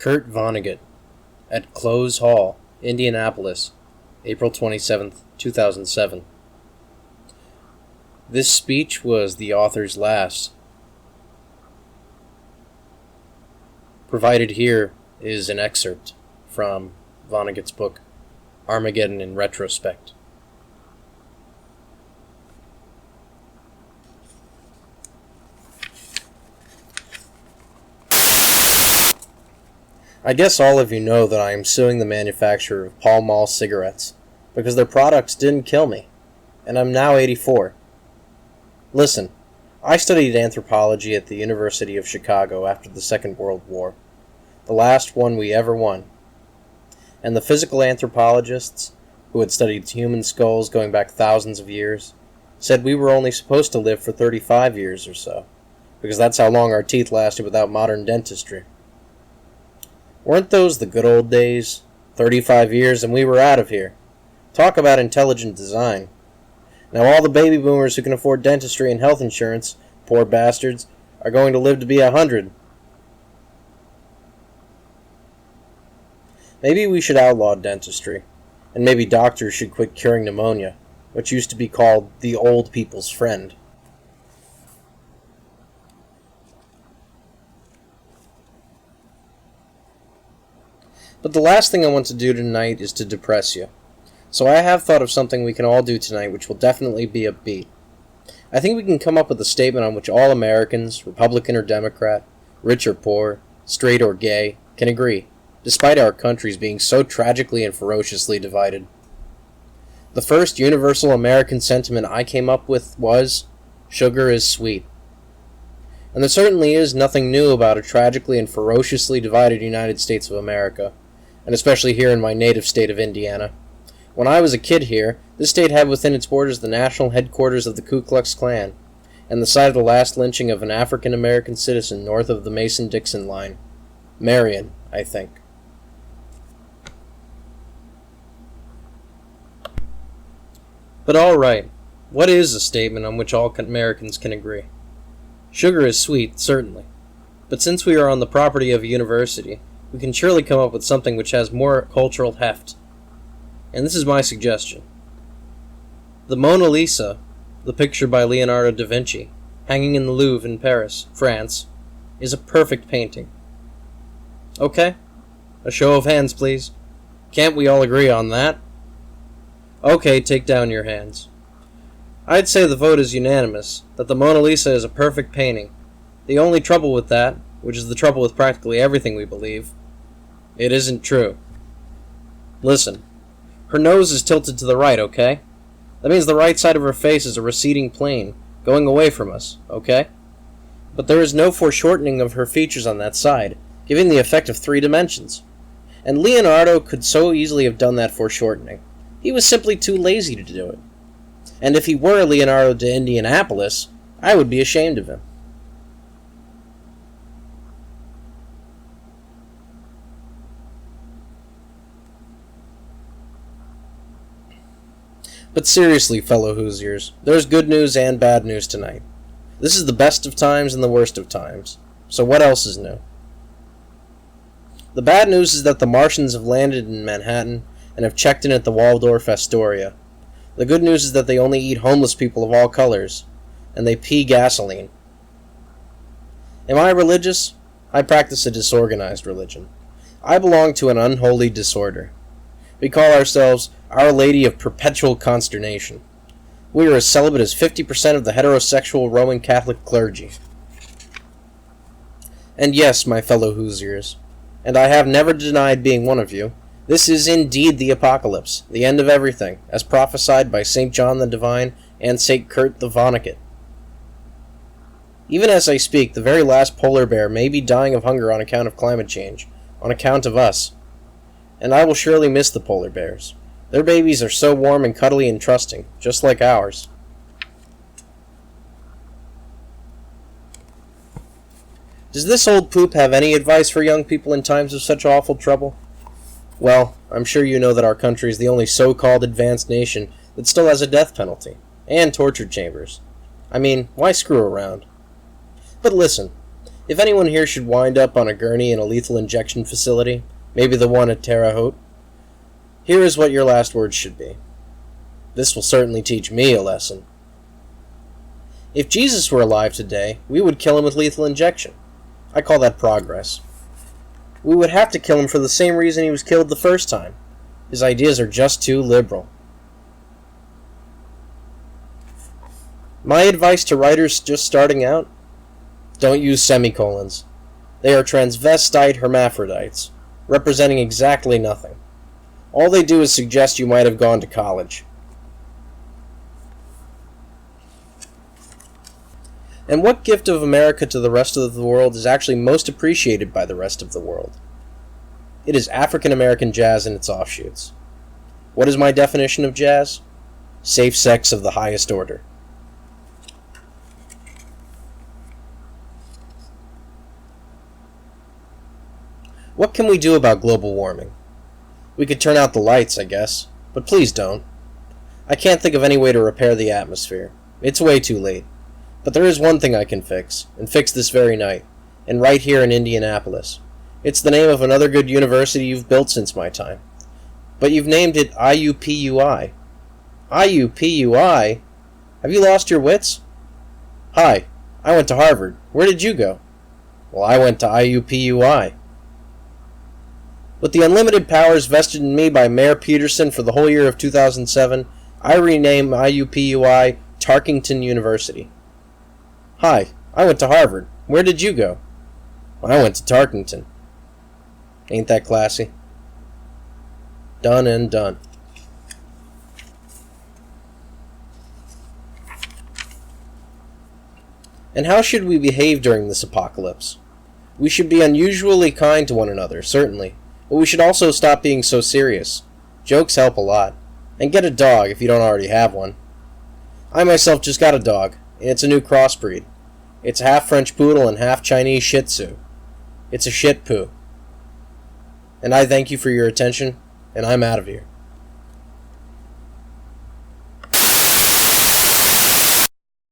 Kurt Vonnegut at Clowes Hall, Indianapolis, April 27, 2007. This speech was the author's last. Provided here is an excerpt from Vonnegut's book, Armageddon in Retrospect. I guess all of you know that I am suing the manufacturer of Pall Mall cigarettes because their products didn't kill me, and I'm now 84. Listen, I studied anthropology at the University of Chicago after the Second World War, the last one we ever won, and the physical anthropologists, who had studied human skulls going back thousands of years, said we were only supposed to live for 35 years or so, because that's how long our teeth lasted without modern dentistry. Weren't those the good old days? 35 years and we were out of here. Talk about intelligent design. Now all the baby boomers who can afford dentistry and health insurance, poor bastards, are going to live to be 100. Maybe we should outlaw dentistry, and maybe doctors should quit curing pneumonia, which used to be called the old people's friend. But the last thing I want to do tonight is to depress you. So I have thought of something we can all do tonight which will definitely be upbeat. I think we can come up with a statement on which all Americans, Republican or Democrat, rich or poor, straight or gay, can agree, despite our countries being so tragically and ferociously divided. The first universal American sentiment I came up with was, sugar is sweet. And there certainly is nothing new about a tragically and ferociously divided United States of America, and especially here in my native state of Indiana. When I was a kid here, this state had within its borders the national headquarters of the Ku Klux Klan, and the site of the last lynching of an African-American citizen north of the Mason-Dixon line. Marion, I think. But all right, what is a statement on which all Americans can agree? Sugar is sweet, certainly. But since we are on the property of a university, we can surely come up with something which has more cultural heft. And this is my suggestion. The Mona Lisa, the picture by Leonardo da Vinci, hanging in the Louvre in Paris, France, is a perfect painting. Okay? A show of hands, please. Can't we all agree on that? Okay, take down your hands. I'd say the vote is unanimous, that the Mona Lisa is a perfect painting. The only trouble with that, which is the trouble with practically everything we believe, it isn't true. Listen, her nose is tilted to the right, okay? That means the right side of her face is a receding plane, going away from us, okay? But there is no foreshortening of her features on that side, giving the effect of 3 dimensions. And Leonardo could so easily have done that foreshortening. He was simply too lazy to do it. And if he were Leonardo de Indianapolis, I would be ashamed of him. But seriously, fellow Hoosiers, there's good news and bad news tonight. This is the best of times and the worst of times. So what else is new? The bad news is that the Martians have landed in Manhattan and have checked in at the Waldorf Astoria. The good news is that they only eat homeless people of all colors, and they pee gasoline. Am I religious? I practice a disorganized religion. I belong to an unholy disorder. We call ourselves Our Lady of Perpetual Consternation. We are as celibate as 50% of the heterosexual Roman Catholic clergy. And yes, my fellow Hoosiers, and I have never denied being one of you, this is indeed the apocalypse, the end of everything, as prophesied by St. John the Divine and St. Kurt the Vonnegut. Even as I speak, the very last polar bear may be dying of hunger on account of climate change, on account of us. And I will surely miss the polar bears. Their babies are so warm and cuddly and trusting, just like ours. Does this old poop have any advice for young people in times of such awful trouble? Well, I'm sure you know that our country is the only so-called advanced nation that still has a death penalty, and torture chambers. I mean, why screw around? But listen, If anyone here should wind up on a gurney in a lethal injection facility, maybe the one at Terre Haute, here is what your last words should be. This will certainly teach me a lesson. If Jesus were alive today, we would kill him with lethal injection. I call that progress. We would have to kill him for the same reason he was killed the first time. His ideas are just too liberal. My advice to writers just starting out? Don't use semicolons. They are transvestite hermaphrodites, representing exactly nothing. All they do is suggest you might have gone to college. And what gift of America to the rest of the world is actually most appreciated by the rest of the world? It is African American jazz and its offshoots. What is my definition of jazz? Safe sex of the highest order. What can we do about global warming? We could turn out the lights, I guess, but please don't. I can't think of any way to repair the atmosphere. It's way too late. But there is one thing I can fix, and fix this very night, and right here in Indianapolis. It's the name of another good university you've built since my time. But you've named it IUPUI. IUPUI? Have you lost your wits? Hi, I went to Harvard. Where did you go? Well, I went to IUPUI. With the unlimited powers vested in me by Mayor Peterson for the whole year of 2007, I rename IUPUI Tarkington University. Hi, I went to Harvard. Where did you go? I went to Tarkington. Ain't that classy? Done and done. And how should we behave during this apocalypse? We should be unusually kind to one another, certainly, but we should also stop being so serious. Jokes help a lot. And get a dog if you don't already have one. I myself just got a dog, and it's a new crossbreed. It's half French Poodle and half Chinese Shih Tzu. It's a shit poo. And I thank you for your attention, and I'm out of here.